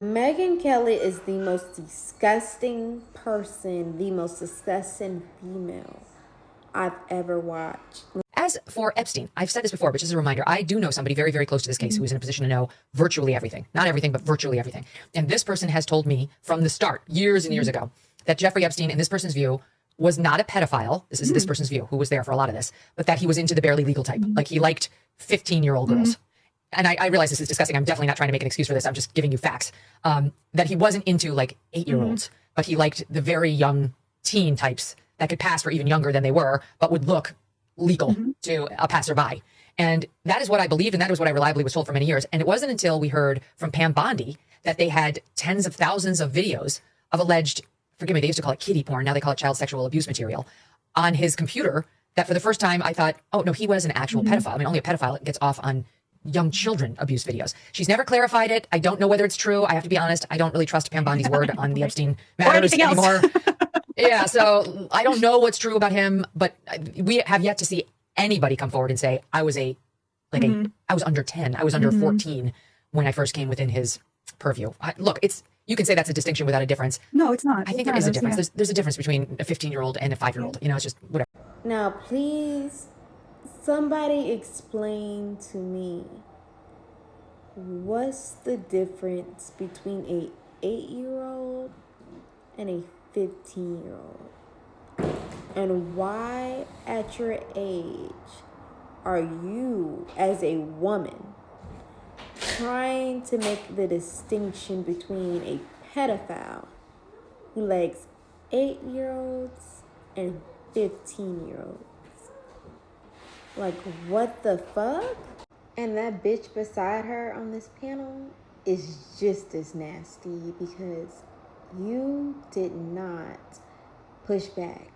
Megyn Kelly is the most disgusting person, the most disgusting female I've ever watched. As for Epstein, I've said this before, but just as a reminder, I do know somebody very, very close to this case who is in a position to know virtually everything. Not everything, but virtually everything. And this person has told me from the start, years and years ago, that Jeffrey Epstein, in this person's view, was not a pedophile. This is this person's view, who was there for a lot of this, but that he was into the barely legal type. Like he liked 15-year-old girls. And I realize this is disgusting. I'm definitely not trying to make an excuse for this. I'm just giving you facts. That he wasn't into like 8-year-olds, but he liked the very young teen types that could pass for even younger than they were, but would look legal to a passerby. And that is what I believed, and that is what I reliably was told for many years. And it wasn't until we heard from Pam Bondi that they had tens of thousands of videos of alleged, forgive me, they used to call it kiddie porn, now they call it child sexual abuse material, on his computer, that for the first time I thought, oh no, he was an actual pedophile. I mean, only a pedophile gets off on young children abuse videos. She's never clarified it. I don't know whether it's true. I have to be honest. I don't really trust Pam Bondi's word on the Epstein matters anymore. Yeah, so I don't know what's true about him, but we have yet to see anybody come forward and say, I was I was under 10, I was under 14 when I first came within his purview. Look, you can say that's a distinction without a difference. No, it's not. I think there is a difference. There's a difference between a 15-year-old and a 5-year-old. You know, it's just whatever. Now, please, somebody explain to me, what's the difference between a 8-year-old and a 15-year-old? And why at your age are you, as a woman, trying to make the distinction between a pedophile who likes 8-year-olds and 15-year-olds? Like, what the fuck? And that bitch beside her on this panel is just as nasty, because you did not push back